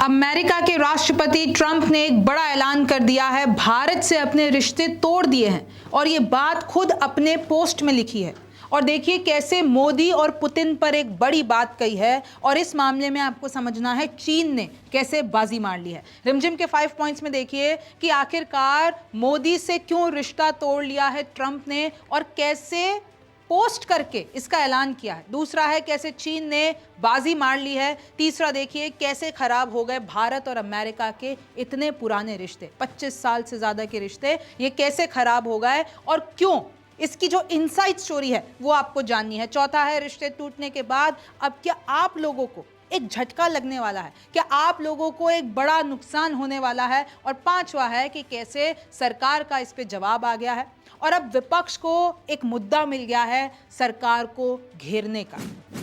America के राष्ट्रपति Trump ने एक बड़ा ऐलान कर दिया है, भारत से अपने रिश्ते तोड़ दिए हैं और ये बात खुद अपने पोस्ट में लिखी है। और देखिए कैसे मोदी और पुतिन पर एक बड़ी बात कही है और इस मामले में आपको समझना है चीन ने कैसे बाजी मार ली है। रिमझिम के 5 पॉइंट्स में देखिए कि आखिरकार मोदी से क्यों रिश्ता तोड़ लिया है ट्रंप ने और कैसे पोस्ट करके इसका ऐलान किया है। दूसरा है कैसे चीन ने बाजी मार ली है। तीसरा देखिए कैसे खराब हो गए भारत और अमेरिका के इतने पुराने रिश्ते, 25 साल से ज्यादा के रिश्ते, ये कैसे खराब हो गए और क्यों, इसकी जो इनसाइड स्टोरी है वो आपको जाननी है। चौथा है रिश्ते टूटने के बाद अब क्या आप लोगों को एक झटका लगने वाला है, क्या आप लोगों को एक बड़ा नुकसान होने वाला है। और पांचवा है कि कैसे सरकार का इस पे जवाब आ गया है और अब विपक्ष को एक मुद्दा मिल गया है सरकार को घेरने का।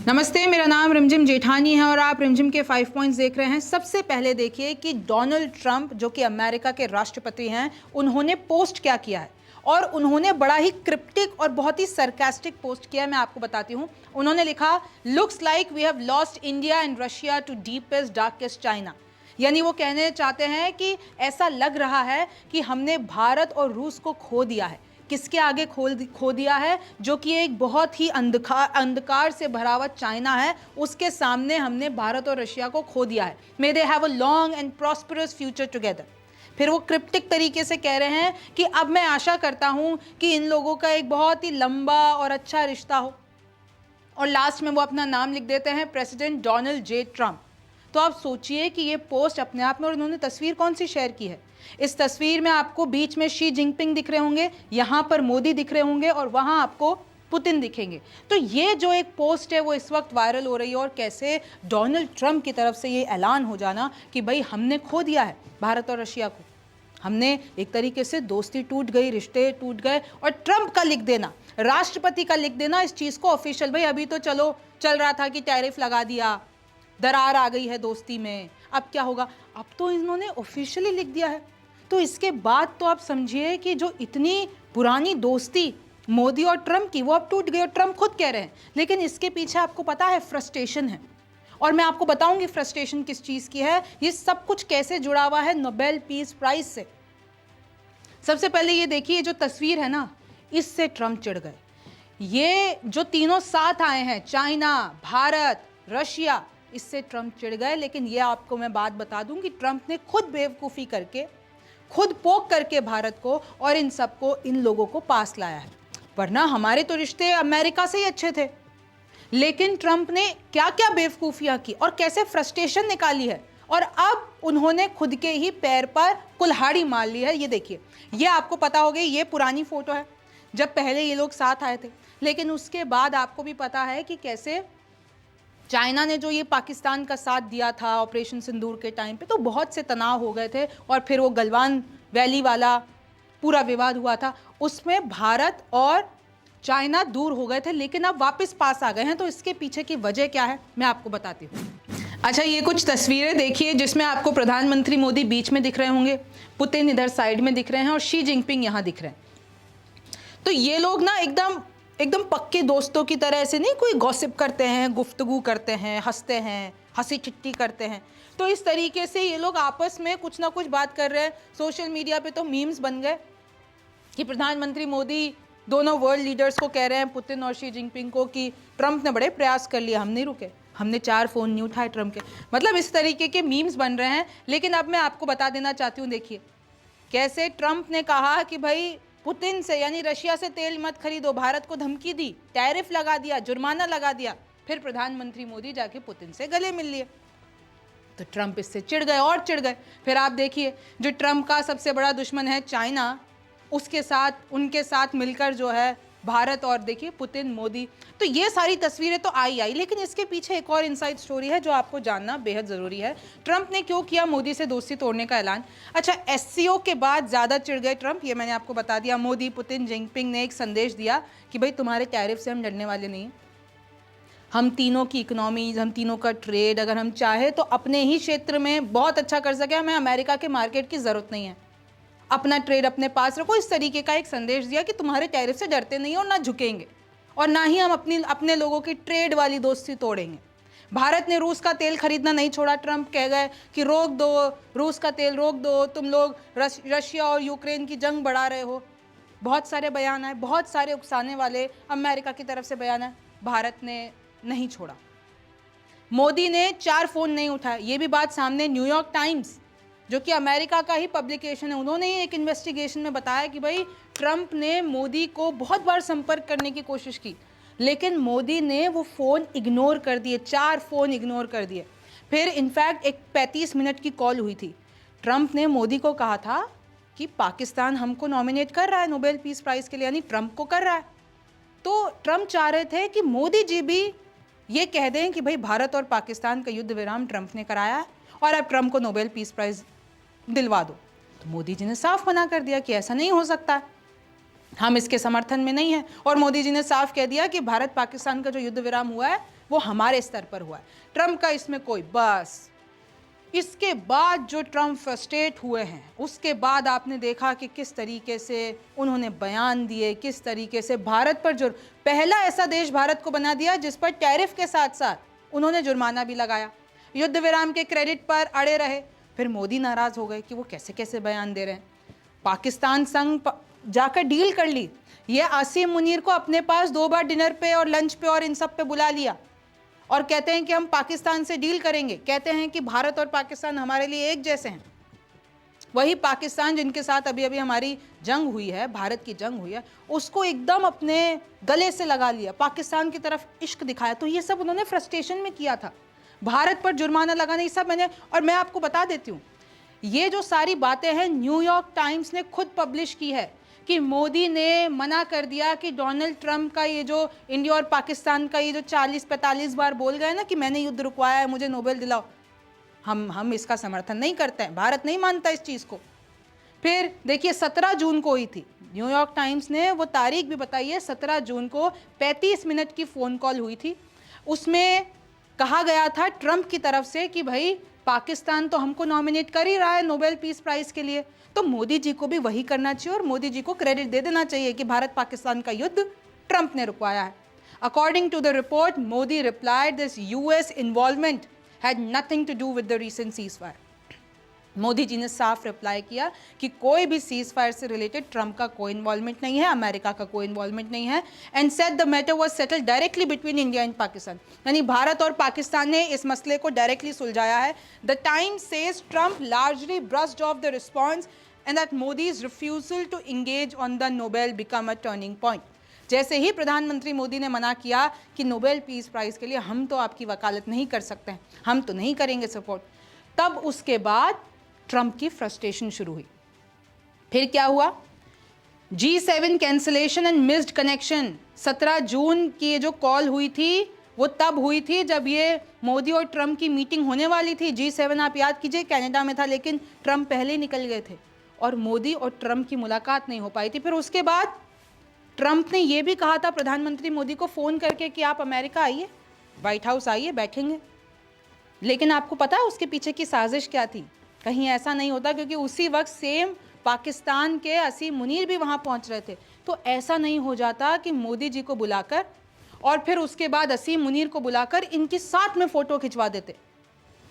नमस्ते, मेरा नाम रिमझिम जेठानी है और आप रिमझिम के 5 पॉइंट्स देख रहे हैं। सबसे पहले देखिए कि डोनाल्ड ट्रंप जो कि अमेरिका के राष्ट्रपति हैं, उन्होंने पोस्ट क्या किया है और उन्होंने बड़ा ही क्रिप्टिक और बहुत ही सरकास्टिक पोस्ट किया है। मैं आपको बताती हूँ। उन्होंने लिखा, looks like we have lost India and Russia to deepest darkest China. यानी वो कहने चाहते हैं कि ऐसा लग रहा है कि हमने भारत और रूस को खो दिया है। किसके आगे खो दिया है? जो कि एक बहुत ही अंधकार से भरा हुआ चाइना है, उसके सामने हमने भारत और रशिया को खो दिया है। May they have a long and prosperous future together. फिर वो क्रिप्टिक तरीके से कह रहे हैं कि अब मैं आशा करता हूं कि इन लोगों का एक बहुत ही लंबा और अच्छा रिश्ता हो। और लास्ट में वो अपना नाम लिख देते हैं, प्रेसिडेंट डोनाल्ड जे ट्रंप। तो आप सोचिए कि ये पोस्ट अपने आप में, और इन्होंने तस्वीर कौन सी शेयर की है? इस तस्वीर में आपको बीच में शी जिनपिंग दिख रहे होंगे, यहाँ पर मोदी दिख रहे होंगे और वहाँ आपको पुतिन दिखेंगे। तो ये जो एक पोस्ट है वो इस वक्त वायरल हो रही है और कैसे डोनाल्ड ट्रंप की तरफ से ये ऐलान हो जाना कि भाई हमने खो दिया है भारत और रशिया को, हमने एक तरीके से दोस्ती टूट गई, रिश्ते टूट गए। और ट्रंप का लिख देना, राष्ट्रपति का लिख देना इस चीज़ को ऑफिशियल, भाई अभी तो चलो चल रहा था कि टैरिफ लगा दिया, दरार आ गई है दोस्ती में, अब क्या होगा, अब तो इन्होंने ऑफिशियली लिख दिया है। तो इसके बाद तो आप समझिए कि जो इतनी पुरानी दोस्ती मोदी और ट्रंप की, वो अब टूट गई और ट्रंप खुद कह रहे हैं। लेकिन इसके पीछे आपको पता है फ्रस्ट्रेशन है और मैं आपको बताऊंगी फ्रस्ट्रेशन किस चीज़ की है। ये सब कुछ कैसे जुड़ा हुआ है नोबेल पीस प्राइज से। सबसे पहले ये देखिए, जो तस्वीर है ना, इससे ट्रंप चिढ़ गए। ये जो तीनों साथ आए हैं, चाइना, भारत, रशिया, इससे ट्रंप चिढ़ गए। लेकिन ये आपको मैं बात बता दूं कि ट्रंप ने खुद बेवकूफ़ी करके, खुद पोक करके भारत को और इन सबको, इन लोगों को पास लाया है। वरना हमारे तो रिश्ते अमेरिका से ही अच्छे थे। लेकिन ट्रंप ने क्या क्या बेवकूफ़ियाँ की और कैसे फ्रस्ट्रेशन निकाली है और अब उन्होंने खुद के ही पैर पर कुल्हाड़ी मार ली है। ये देखिए, ये आपको पता होगा, ये पुरानी फ़ोटो है जब पहले ये लोग साथ आए थे। लेकिन उसके बाद आपको भी पता है कि कैसे चाइना ने जो ये पाकिस्तान का साथ दिया था ऑपरेशन सिंदूर के टाइम पे, तो बहुत से तनाव हो गए थे और फिर वो गलवान वैली वाला पूरा विवाद हुआ था, उसमें भारत और चाइना दूर हो गए थे, लेकिन अब वापस पास आ गए हैं। तो इसके पीछे की वजह क्या है मैं आपको बताती हूँ। अच्छा, ये कुछ तस्वीरें देखिए जिसमें आपको प्रधानमंत्री मोदी बीच में दिख रहे होंगे, पुतिन इधर साइड में दिख रहे हैं और शी जिनपिंग यहाँ दिख रहे हैं। तो ये लोग ना एकदम पक्के दोस्तों की तरह, ऐसे नहीं कोई गॉसिप करते हैं, गुफ्तगू करते हैं, हंसते हैं, हंसी चिट्ठी करते हैं। तो इस तरीके से ये लोग आपस में कुछ ना कुछ बात कर रहे हैं। सोशल मीडिया पे तो मीम्स बन गए कि प्रधानमंत्री मोदी दोनों वर्ल्ड लीडर्स को कह रहे हैं, पुतिन और शी जिनपिंग को, कि ट्रंप ने बड़े प्रयास कर लिए, हम नहीं रुके, हमने 4 फ़ोन नहीं उठाए ट्रंप के। मतलब इस तरीके के मीम्स बन रहे हैं। लेकिन अब मैं आपको बता देना चाहती हूँ, देखिए कैसे ट्रंप ने कहा कि भाई पुतिन से यानी रशिया से तेल मत खरीदो, भारत को धमकी दी, टैरिफ लगा दिया, जुर्माना लगा दिया। फिर प्रधानमंत्री मोदी जाके पुतिन से गले मिल लिए। तो ट्रंप इससे चिढ़ गए और चिढ़ गए। फिर आप देखिए, जो ट्रंप का सबसे बड़ा दुश्मन है चाइना, उसके साथ, उनके साथ मिलकर जो है भारत, और देखिए पुतिन, मोदी। तो ये सारी तस्वीरें तो आई, लेकिन इसके पीछे एक और इनसाइड स्टोरी है जो आपको जानना बेहद ज़रूरी है। ट्रंप ने क्यों किया मोदी से दोस्ती तोड़ने का ऐलान? अच्छा, एससीओ के बाद ज़्यादा चिढ़ गए ट्रंप, ये मैंने आपको बता दिया। मोदी, पुतिन, जिनपिंग ने एक संदेश दिया कि भाई तुम्हारे टैरिफ से हम डरने वाले नहीं हैं। हम तीनों की इकोनॉमीज, हम तीनों का ट्रेड, अगर हम चाहे तो अपने ही क्षेत्र में बहुत अच्छा कर सके, हमें अमेरिका के मार्केट की ज़रूरत नहीं है, अपना ट्रेड अपने पास रखो। इस तरीके का एक संदेश दिया कि तुम्हारे टैरिफ से डरते नहीं और ना झुकेंगे और ना ही हम अपने लोगों की ट्रेड वाली दोस्ती तोड़ेंगे। भारत ने रूस का तेल खरीदना नहीं छोड़ा। ट्रंप कह गए कि रोक दो, रूस का तेल रोक दो, तुम लोग रशिया और यूक्रेन की जंग बढ़ा रहे हो। बहुत सारे बयान आए, बहुत सारे उकसाने वाले अमेरिका की तरफ से बयान आए, भारत ने नहीं छोड़ा। मोदी ने 4 फोन नहीं उठाए, ये भी बात सामने न्यूयॉर्क टाइम्स जो कि अमेरिका का ही पब्लिकेशन है, उन्होंने ही एक इन्वेस्टिगेशन में बताया कि भाई ट्रंप ने मोदी को बहुत बार संपर्क करने की कोशिश की, लेकिन मोदी ने वो फ़ोन इग्नोर कर दिए, 4 फ़ोन इग्नोर कर दिए। फिर इनफैक्ट एक 35 मिनट की कॉल हुई थी। ट्रंप ने मोदी को कहा था कि पाकिस्तान हमको नॉमिनेट कर रहा है नोबेल पीस प्राइज़ के लिए, यानी ट्रंप को कर रहा है। तो ट्रंप चाह रहे थे कि मोदी जी भी ये कह दें कि भाई भारत और पाकिस्तान का युद्ध विराम ट्रंप ने कराया है और अब ट्रंप को नोबेल पीस प्राइज़ दिलवा दो। तो मोदी जी ने साफ मना कर दिया कि ऐसा नहीं हो सकता, हम इसके समर्थन में नहीं हैं। और मोदी जी ने साफ कह दिया कि भारत पाकिस्तान का जो युद्ध विराम हुआ है वो हमारे स्तर पर हुआ है, ट्रंप का इसमें कोई बस। इसके बाद जो ट्रंप फ्रस्ट्रेट हुए हैं, उसके बाद आपने देखा कि किस तरीके से उन्होंने बयान दिए, किस तरीके से भारत पर जो पहला ऐसा देश भारत को बना दिया जिस पर टैरिफ के साथ साथ उन्होंने जुर्माना भी लगाया, युद्ध विराम के क्रेडिट पर अड़े रहे। फिर मोदी नाराज़ हो गए कि वो कैसे कैसे बयान दे रहे हैं। पाकिस्तान संग जाकर डील कर ली, ये आसिम मुनीर को अपने पास 2 बार डिनर पे और लंच पे और इन सब पे बुला लिया और कहते हैं कि हम पाकिस्तान से डील करेंगे, कहते हैं कि भारत और पाकिस्तान हमारे लिए एक जैसे हैं। वही पाकिस्तान जिनके साथ अभी अभी हमारी जंग हुई है, भारत की जंग हुई है, उसको एकदम अपने गले से लगा लिया, पाकिस्तान की तरफ इश्क दिखाया। तो ये सब उन्होंने फ्रस्ट्रेशन में किया था, भारत पर जुर्माना लगाना, ये सब मैंने, और मैं आपको बता देती हूँ ये जो सारी बातें हैं न्यूयॉर्क टाइम्स ने खुद पब्लिश की है कि मोदी ने मना कर दिया कि डोनाल्ड ट्रंप का ये जो इंडिया और पाकिस्तान का ये जो 40-45 बार बोल गए ना कि मैंने युद्ध रुकवाया है, मुझे नोबेल दिलाओ, हम इसका समर्थन नहीं करते हैं, भारत नहीं मानता इस चीज़ को। फिर देखिए 17 जून को हुई थी, न्यूयॉर्क टाइम्स ने वो तारीख भी बताई है, 17 जून को 35 मिनट की फ़ोन कॉल हुई थी। उसमें कहा गया था ट्रंप की तरफ से कि भाई पाकिस्तान तो हमको नॉमिनेट कर ही रहा है नोबेल पीस प्राइज़ के लिए, तो मोदी जी को भी वही करना चाहिए और मोदी जी को क्रेडिट दे देना चाहिए कि भारत पाकिस्तान का युद्ध ट्रंप ने रुकवाया है। According to the report, Modi replied this US involvement had nothing to do with the recent ceasefire. Modi ji ने साफ रिप्लाई किया कि कोई भी सीज फायर से रिलेटेड ट्रंप का कोई इन्वॉल्वमेंट नहीं है, अमेरिका का कोई इन्वॉल्वमेंट नहीं है, and said the matter was settled directly between India and Pakistan. यानी भारत और पाकिस्तान ने इस मसले को डायरेक्टली सुलझाया है। The Times says Trump largely brushed off the response and that Modi's refusal to engage on the Nobel become a turning point. जैसे ही प्रधानमंत्री मोदी ने मना किया कि नोबेल पीस प्राइज़ के लिए हम तो आपकी वकालत नहीं कर सकते हैं, हम तो नहीं करेंगे सपोर्ट, तब उसके बाद ट्रंप की फ्रस्ट्रेशन शुरू हुई। फिर क्या हुआ, G7 cancellation and missed connection. 17 जून की जो कॉल हुई थी वो तब हुई थी जब ये मोदी और ट्रंप की मीटिंग होने वाली थी। G7 आप याद कीजिए कनाडा में था, लेकिन ट्रंप पहले ही निकल गए थे और मोदी और ट्रंप की मुलाकात नहीं हो पाई थी। फिर उसके बाद ट्रंप ने ये भी कहा था प्रधानमंत्री मोदी को फ़ोन करके कि आप अमेरिका आइए, व्हाइट हाउस आइए, बैठेंगे। लेकिन आपको पता है उसके पीछे की साजिश क्या थी? कहीं ऐसा नहीं होता, क्योंकि उसी वक्त सेम पाकिस्तान के असीम मुनीर भी वहाँ पहुँच रहे थे, तो ऐसा नहीं हो जाता कि मोदी जी को बुलाकर और फिर उसके बाद असीम मुनीर को बुलाकर इनके साथ में फ़ोटो खिंचवा देते,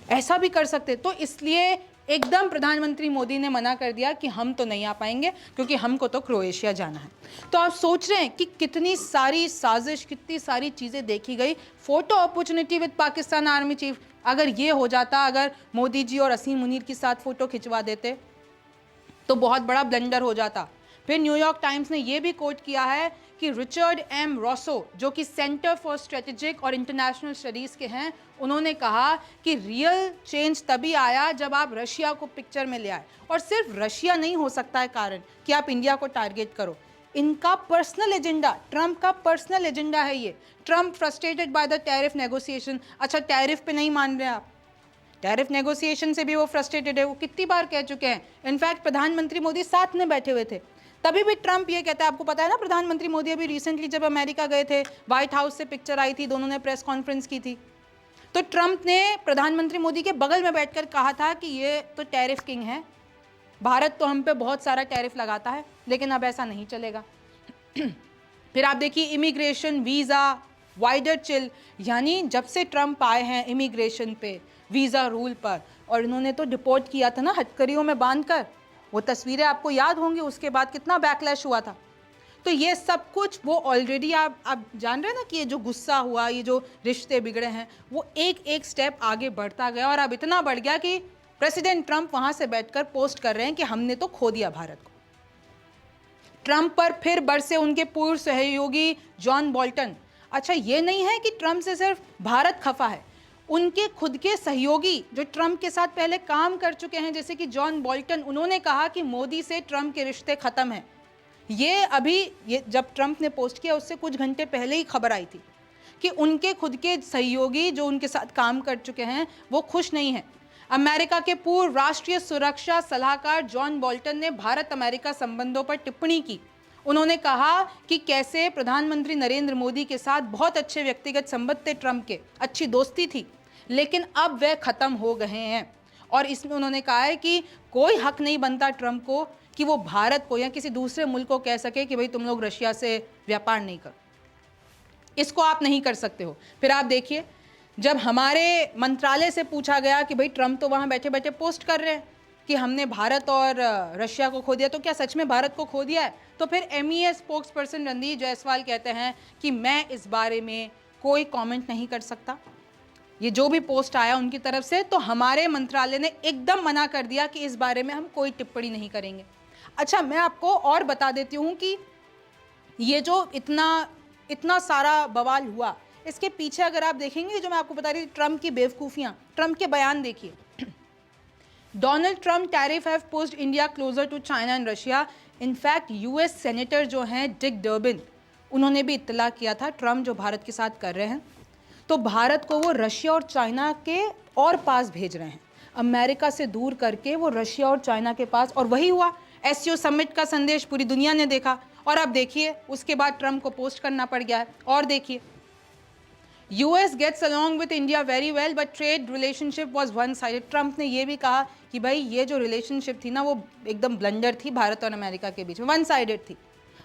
ऐसा भी कर सकते। तो इसलिए एकदम प्रधानमंत्री मोदी ने मना कर दिया कि हम तो नहीं आ पाएंगे क्योंकि हमको तो क्रोएशिया जाना है। तो आप सोच रहे हैं कि कितनी सारी साजिश, कितनी सारी चीज़ें देखी गई। Photo opportunity with Pakistan army chief, अगर ये हो जाता, अगर मोदी जी और असीम मुनीर के साथ फ़ोटो खिंचवा देते तो बहुत बड़ा ब्लंडर हो जाता। फिर न्यूयॉर्क टाइम्स ने यह भी कोट किया है कि रिचर्ड एम रॉसो, जो कि सेंटर फॉर स्ट्रेटेजिक और इंटरनेशनल स्टडीज़ के हैं, उन्होंने कहा कि रियल चेंज तभी आया जब आप रशिया को पिक्चर में ले आए। और सिर्फ रशिया नहीं हो सकता है कारण कि आप इंडिया को टारगेट करो, इनका पर्सनल एजेंडा, ट्रंप का पर्सनल एजेंडा है ये। Trump frustrated by the tariff negotiation. अच्छा, टैरिफ पे नहीं मान रहे आप, टैरिफ नेगोशिएशन से भी वो फ्रस्ट्रेटेड है, वो कितनी बार कह चुके हैं। इनफैक्ट प्रधानमंत्री मोदी साथ में बैठे हुए थे, तभी भी ट्रंप ये कहता है, आपको पता है ना प्रधानमंत्री मोदी अभी रिसेंटली जब अमेरिका गए थे, व्हाइट हाउस से पिक्चर आई थी, दोनों ने प्रेस कॉन्फ्रेंस की थी, तो ट्रंप ने प्रधानमंत्री मोदी के बगल में बैठकर कहा था कि ये तो टैरिफ किंग है, भारत तो हम पे बहुत सारा टैरिफ लगाता है, लेकिन अब ऐसा नहीं चलेगा। फिर आप देखिए इमिग्रेशन, वीज़ा, वाइडर चिल, यानी जब से ट्रम्प आए हैं इमिग्रेशन पे, वीज़ा रूल पर, और इन्होंने तो डिपोर्ट किया था ना हथकड़ियों में बांधकर, वो तस्वीरें आपको याद होंगी, उसके बाद कितना बैकलैश हुआ था। तो ये सब कुछ वो ऑलरेडी आप जान रहे हैं ना कि ये जो गुस्सा हुआ, ये जो रिश्ते बिगड़े हैं, वो एक एक स्टेप आगे बढ़ता गया और अब इतना बढ़ गया कि प्रेसिडेंट ट्रम्प वहाँ से बैठकर पोस्ट कर रहे हैं कि हमने तो खो दिया भारत को। ट्रम्प पर फिर बरसे उनके पूर्व सहयोगी जॉन बोल्टन। अच्छा, ये नहीं है कि ट्रम्प से सिर्फ भारत खफा है, उनके खुद के सहयोगी जो ट्रम्प के साथ पहले काम कर चुके हैं, जैसे कि जॉन बोल्टन, उन्होंने कहा कि मोदी से ट्रम्प के रिश्ते ख़त्म हैं। ये जब ट्रम्प ने पोस्ट किया उससे कुछ घंटे पहले ही खबर आई थी कि उनके खुद के सहयोगी जो उनके साथ काम कर चुके हैं वो खुश नहीं हैं। अमेरिका के पूर्व राष्ट्रीय सुरक्षा सलाहकार जॉन बोल्टन ने भारत अमेरिका संबंधों पर टिप्पणी की। उन्होंने कहा कि कैसे प्रधानमंत्री नरेंद्र मोदी के साथ बहुत अच्छे व्यक्तिगत संबंध थे, ट्रम्प के अच्छी दोस्ती थी, लेकिन अब वह ख़त्म हो गए हैं। और इसमें उन्होंने कहा है कि कोई हक नहीं बनता ट्रम्प को कि वो भारत को या किसी दूसरे मुल्क को कह सके कि भाई तुम लोग रशिया से व्यापार नहीं करो, इसको आप नहीं कर सकते हो। फिर आप देखिए, जब हमारे मंत्रालय से पूछा गया कि भाई ट्रम्प तो वहाँ बैठे बैठे पोस्ट कर रहे हैं कि हमने भारत और रशिया को खो दिया, तो क्या सच में भारत को खो दिया है? तो फिर MEA spokes person Randeep Jaiswal कहते हैं कि मैं इस बारे में कोई कमेंट नहीं कर सकता। ये जो भी पोस्ट आया उनकी तरफ से, तो हमारे मंत्रालय ने एकदम मना कर दिया कि इस बारे में हम कोई टिप्पणी नहीं करेंगे। अच्छा, मैं आपको और बता देती हूँ कि ये जो इतना सारा बवाल हुआ, इसके पीछे अगर आप देखेंगे, जो मैं आपको बता रही थी ट्रम्प की बेवकूफ़ियाँ, ट्रम्प के बयान देखिए। Donald Trump tariff have pushed India closer to China and Russia. In fact US senator जो हैं डिक डर्बिन, उन्होंने भी इत्तला किया था ट्रम्प जो भारत के साथ कर रहे हैं, तो भारत को वो रशिया और चाइना के और पास भेज रहे हैं, अमेरिका से दूर करके वो रशिया और चाइना के पास। और वही हुआ, SCO समिट का संदेश पूरी दुनिया ने देखा। और अब देखिए उसके बाद ट्रम्प को पोस्ट करना पड़ गया है। और देखिए, US gets along with India very well but trade relationship was one sided. Trump ने ये भी कहा कि भाई ये जो रिलेशनशिप थी ना, वो एकदम ब्लंडर थी भारत और अमेरिका के बीच में, वन साइडेड थी।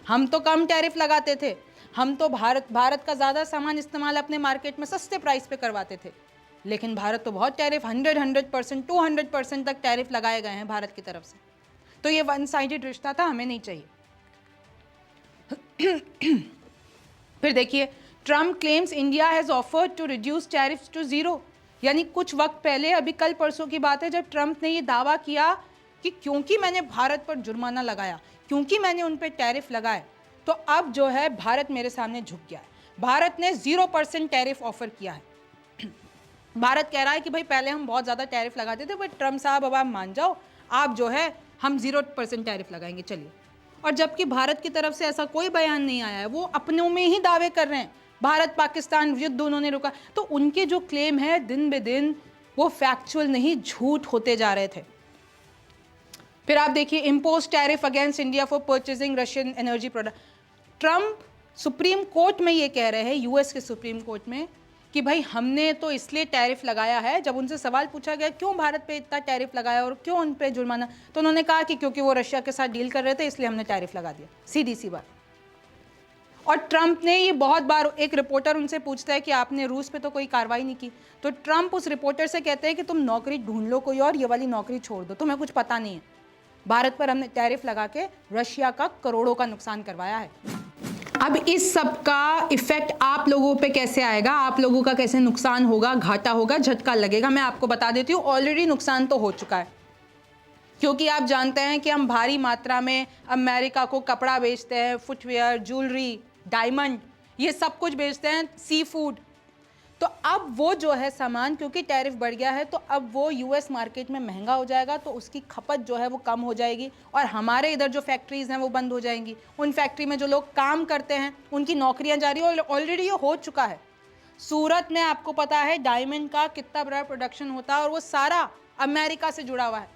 हम तो कम टैरिफ लगाते थे, हम तो भारत का ज़्यादा सामान इस्तेमाल अपने मार्केट में सस्ते प्राइस पे करवाते थे, लेकिन भारत तो बहुत टैरिफ 100%, 200% तक टैरिफ लगाए गए हैं भारत की तरफ से। तो ये वन साइडेड रिश्ता था, हमें नहीं चाहिए। फिर देखिए, Trump claims India has offered to reduce tariffs to zero. यानी कुछ वक्त पहले, अभी कल परसों की बात है, जब ट्रम्प ने ये दावा किया कि क्योंकि मैंने भारत पर जुर्माना लगाया, क्योंकि मैंने उन पर टैरिफ लगाए, तो अब जो है भारत मेरे सामने झुक गया है। भारत ने 0% टैरिफ ऑफर किया है। भारत कह रहा है कि भाई पहले हम बहुत ज़्यादा टैरिफ लगाते थे, बट ट्रम्प साहब अब आप मान जाओ, आप जो है हम 0% टैरिफ लगाएंगे, चलिए। और जबकि भारत की तरफ से ऐसा कोई बयान नहीं आया है, वो अपनों में ही दावे कर रहे हैं। भारत पाकिस्तान युद्ध उन्होंने रोका, तो उनके जो क्लेम है दिन ब दिन वो फैक्चुअल नहीं, झूठ होते जा रहे थे। फिर आप देखिए, impose tariff against India for purchasing Russian energy product. Trump supreme court में ये कह रहे हैं, US के सुप्रीम कोर्ट में, कि भाई हमने तो इसलिए टैरिफ लगाया है। जब उनसे सवाल पूछा गया क्यों भारत पे इतना टैरिफ लगाया और क्यों उन पे जुर्माना, तो उन्होंने कहा कि क्योंकि वो रशिया के साथ डील कर रहे थे, इसलिए हमने टैरिफ लगा दिया, सीधी सी बात। और ट्रम्प ने ये बहुत बार, एक रिपोर्टर उनसे पूछता है कि आपने रूस पे तो कोई कार्रवाई नहीं की, तो ट्रम्प उस रिपोर्टर से कहते हैं कि तुम नौकरी ढूंढ लो कोई और, ये वाली नौकरी छोड़ दो, तुम्हें कुछ पता नहीं है। भारत पर हमने टैरिफ लगा के रशिया का करोड़ों का नुकसान करवाया है। अब इस सब का इफेक्ट आप लोगों पे कैसे आएगा, आप लोगों का कैसे नुकसान होगा, घाटा होगा, झटका लगेगा, मैं आपको बता देती हूँ। ऑलरेडी नुकसान तो हो चुका है, क्योंकि आप जानते हैं कि हम भारी मात्रा में अमेरिका को कपड़ा बेचते हैं, फुटवेयर, ज्वेलरी, डायमंड, ये सब कुछ बेचते हैं, सी फूड। तो अब वो जो है सामान, क्योंकि टैरिफ बढ़ गया है, तो अब वो US मार्केट में महंगा हो जाएगा, तो उसकी खपत जो है वो कम हो जाएगी, और हमारे इधर जो फैक्ट्रीज़ हैं वो बंद हो जाएंगी। उन फैक्ट्री में जो लोग काम करते हैं उनकी नौकरियां जा रही है, ऑलरेडी ये हो चुका है। सूरत में आपको पता है डायमंड का कितना बड़ा प्रोडक्शन होता है, और वो सारा अमेरिका से जुड़ा हुआ है।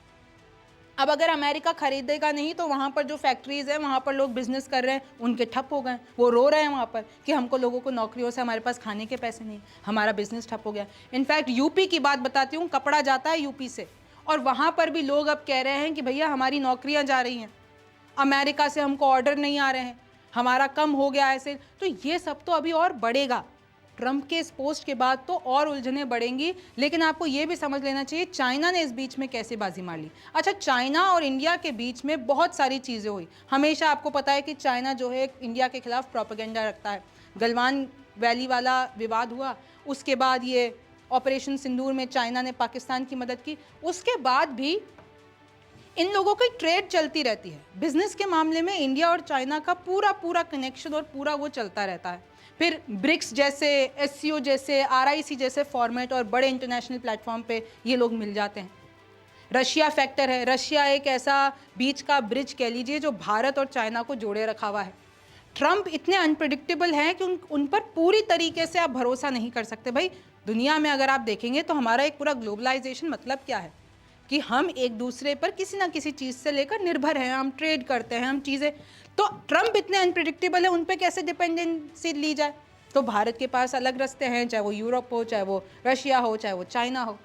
अब अगर अमेरिका खरीदेगा नहीं, तो वहाँ पर जो फैक्ट्रीज़ हैं, वहाँ पर लोग बिजनेस कर रहे हैं, उनके ठप हो गए, वो रो रहे हैं वहाँ पर कि हमको लोगों को नौकरियों से, हमारे पास खाने के पैसे नहीं, हमारा बिजनेस ठप हो गया। इनफैक्ट UP की बात बताती हूँ, कपड़ा जाता है UP से, और वहाँ पर भी लोग अब कह रहे हैं कि भैया हमारी नौकरियाँ जा रही हैं, अमेरिका से हमको ऑर्डर नहीं आ रहे हैं, हमारा कम हो गया है सेल। तो ये सब तो अभी और बढ़ेगा, ट्रंप के इस पोस्ट के बाद तो और उलझनें बढ़ेंगी, लेकिन आपको ये भी समझ लेना चाहिए चाइना ने इस बीच में कैसे बाजी मार ली। अच्छा, चाइना और इंडिया के बीच में बहुत सारी चीज़ें हुई। हमेशा आपको पता है कि चाइना जो है इंडिया के खिलाफ प्रोपेगेंडा रखता है। गलवान वैली वाला विवाद हुआ, उसके बाद ये ऑपरेशन सिंदूर में चाइना ने पाकिस्तान की मदद की, उसके बाद भी इन लोगों की ट्रेड चलती रहती है। बिजनेस के मामले में इंडिया और चाइना का पूरा पूरा कनेक्शन और पूरा वो चलता रहता है। फिर ब्रिक्स जैसे, एससीओ जैसे, आरआईसी जैसे फॉर्मेट और बड़े इंटरनेशनल प्लेटफॉर्म पे ये लोग मिल जाते हैं। रशिया फैक्टर है, रशिया एक ऐसा बीच का ब्रिज कह लीजिए जो भारत और चाइना को जोड़े रखा हुआ है। ट्रंप इतने अनप्रिडिक्टेबल हैं कि उन पर पूरी तरीके से आप भरोसा नहीं कर सकते। भाई दुनिया में अगर आप देखेंगे तो हमारा एक पूरा ग्लोबलाइजेशन मतलब क्या है कि हम एक दूसरे पर किसी ना किसी चीज़ से लेकर निर्भर हैं, हम ट्रेड करते हैं, हम चीज़ें। तो ट्रंप इतने अनप्रिडिक्टेबल है, उन पे कैसे डिपेंडेंसी ली जाए? तो भारत के पास अलग रास्ते हैं, चाहे वो यूरोप हो, चाहे वो रशिया हो, चाहे वो चाइना हो।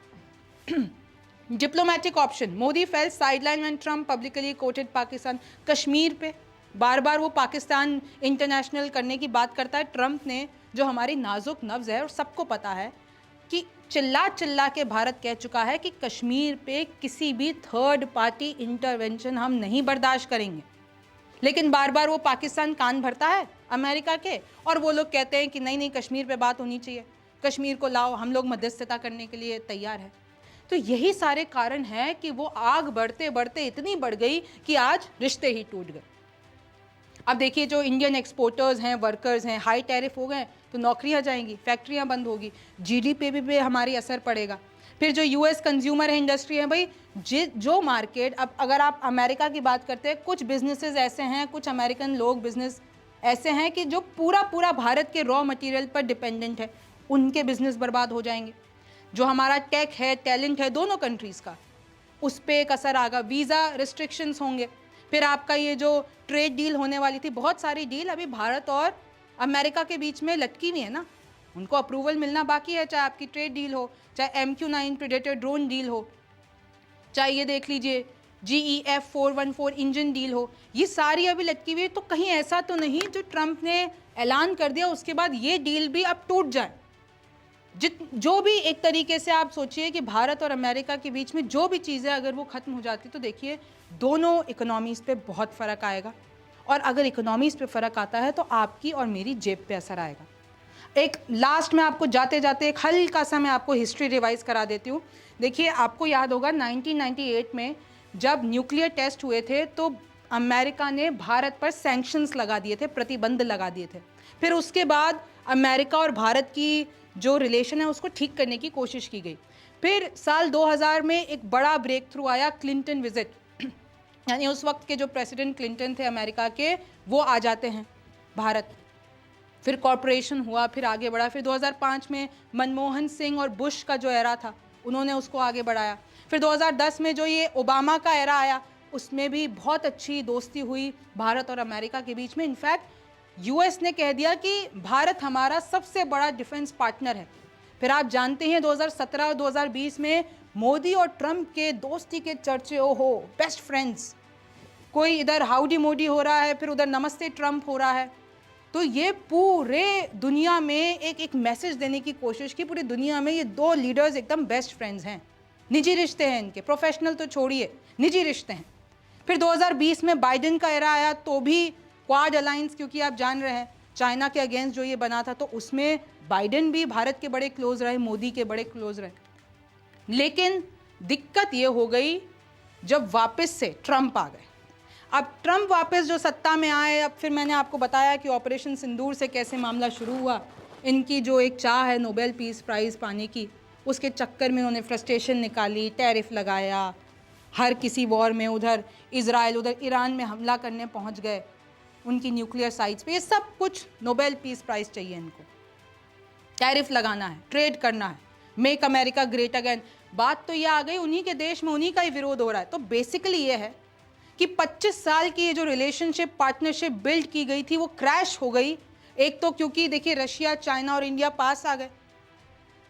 Diplomatic option, Modi fail sideline when Trump publicly coated Pakistan. Kashmir पे बार बार वो पाकिस्तान इंटरनेशनल करने की बात करता है ट्रंप ने, जो हमारी नाजुक नब्ज़ है और सबको पता है कि चिल्ला चिल्ला के भारत कह चुका है कि कश्मीर पे किसी भी थर्ड पार्टी इंटरवेंशन हम नहीं बर्दाश्त करेंगे। लेकिन बार बार वो पाकिस्तान कान भरता है अमेरिका के, और वो लोग कहते हैं कि नहीं नहीं कश्मीर पे बात होनी चाहिए, कश्मीर को लाओ, हम लोग मध्यस्थता करने के लिए तैयार हैं। तो यही सारे कारण हैं कि वो आग बढ़ते बढ़ते इतनी बढ़ गई कि आज रिश्ते ही टूट गए। अब देखिए जो इंडियन एक्सपोर्टर्स हैं, वर्कर्स हैं, हाई टैरिफ हो गए तो नौकरियां जाएंगी, फैक्ट्रियां बंद होगी, जीडीपी पे हमारी असर पड़ेगा। फिर जो यूएस कंज्यूमर है, इंडस्ट्री है, भाई जो मार्केट, अब अगर आप अमेरिका की बात करते हैं, कुछ बिजनेसेस ऐसे हैं, कुछ अमेरिकन लोग बिजनेस ऐसे हैं कि जो पूरा पूरा भारत के रॉ मटेरियल पर डिपेंडेंट है, उनके बिजनेस बर्बाद हो जाएंगे। जो हमारा टेक है, टैलेंट है दोनों कंट्रीज़ का, उस पर एक असर आएगा, वीज़ा रिस्ट्रिक्शंस होंगे। फिर आपका ये जो ट्रेड डील होने वाली थी, बहुत सारी डील अभी भारत और अमेरिका के बीच में लटकी हुई है ना, उनको अप्रूवल मिलना बाकी है। चाहे आपकी ट्रेड डील हो, चाहे MQ-9 प्रेडेटर ड्रोन डील हो, चाहे ये देख लीजिए GEF 414 इंजन डील हो, ये सारी अभी लटकी हुई है। तो कहीं ऐसा तो नहीं जो ट्रंप ने ऐलान कर दिया उसके बाद ये डील भी अब टूट जाए। जो भी एक तरीके से आप सोचिए कि भारत और अमेरिका के बीच में जो भी चीज़ें अगर वो ख़त्म हो जाती तो देखिए दोनों इकोनॉमीज़ पे बहुत फ़र्क आएगा, और अगर इकोनॉमीज़ पे फ़र्क आता है तो आपकी और मेरी जेब पे असर आएगा। एक लास्ट में आपको जाते जाते एक हल्का सा मैं आपको हिस्ट्री रिवाइज़ करा देती हूँ। देखिए आपको याद होगा 1998 में जब न्यूक्लियर टेस्ट हुए थे तो अमेरिका ने भारत पर सैंक्शंस लगा दिए थे, प्रतिबंध लगा दिए थे। फिर उसके बाद अमेरिका और भारत की जो रिलेशन है उसको ठीक करने की कोशिश की गई। फिर साल 2000 में एक बड़ा ब्रेक थ्रू आया, क्लिंटन विजिट, यानी उस वक्त के जो प्रेसिडेंट क्लिंटन थे अमेरिका के, वो आ जाते हैं भारत। फिर कॉरपोरेशन हुआ, फिर आगे बढ़ा। फिर 2005 में मनमोहन सिंह और बुश का जो एरा था उन्होंने उसको आगे बढ़ाया। फिर 2010 में जो ये ओबामा का एरा आया उसमें भी बहुत अच्छी दोस्ती हुई भारत और अमेरिका के बीच में। इनफैक्ट यूएस ने कह दिया कि भारत हमारा सबसे बड़ा डिफेंस पार्टनर है। फिर आप जानते हैं 2017 और 2020 में मोदी और ट्रंप के दोस्ती के चर्चे, ओहो बेस्ट फ्रेंड्स, कोई इधर हाउडी मोडी हो रहा है, फिर उधर नमस्ते ट्रंप हो रहा है। तो ये पूरे दुनिया में एक मैसेज देने की कोशिश की, पूरी दुनिया में ये दो लीडर्स एकदम बेस्ट फ्रेंड्स हैं, निजी रिश्ते हैं इनके, प्रोफेशनल तो छोड़िए, निजी रिश्ते हैं। फिर 2020 में बाइडेन का एरा आया तो भी क्वाड अलायंस, क्योंकि आप जान रहे हैं चाइना के अगेंस्ट जो ये बना था, तो उसमें बाइडेन भी भारत के बड़े क्लोज रहे, मोदी के बड़े क्लोज रहे। लेकिन दिक्कत ये हो गई जब वापस से ट्रंप आ गए। अब ट्रंप वापस जो सत्ता में आए, अब फिर मैंने आपको बताया कि ऑपरेशन सिंदूर से कैसे मामला शुरू हुआ। इनकी जो एक चाह है नोबेल पीस प्राइज़ पाने की, उसके चक्कर में उन्होंने फ्रस्ट्रेशन निकाली, टैरिफ लगाया, हर किसी वॉर में उधर इजराइल उधर ईरान में हमला करने पहुंच गए उनकी न्यूक्लियर साइट्स पे। ये सब कुछ नोबेल पीस प्राइज़ चाहिए इनको, टैरिफ लगाना है, ट्रेड करना है, मेक अमेरिका ग्रेट अगेन। बात तो ये आ गई उन्हीं के देश में उन्हीं का ही विरोध हो रहा है। तो बेसिकली ये है कि 25 साल की ये जो रिलेशनशिप पार्टनरशिप बिल्ड की गई थी वो क्रैश हो गई। एक तो क्योंकि देखिए रशिया, चाइना और इंडिया पास आ गए,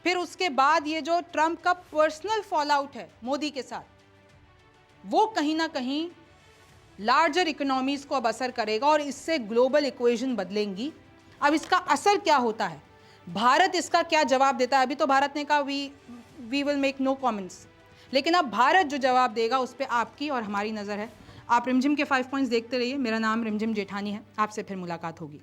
फिर उसके बाद ये जो ट्रंप का पर्सनल फॉल आउट है मोदी के साथ, वो कहीं ना कहीं लार्जर इकोनॉमीज को अब असर करेगा और इससे ग्लोबल इक्वेशन बदलेंगी। अब इसका असर क्या होता है, भारत इसका क्या जवाब देता है? अभी तो भारत ने कहा we will make no comments, लेकिन अब भारत जो जवाब देगा उस पर आपकी और हमारी नज़र है। आप रिमझिम के 5 पॉइंट्स देखते रहिए। मेरा नाम रिमझिम जेठानी है, आपसे फिर मुलाकात होगी।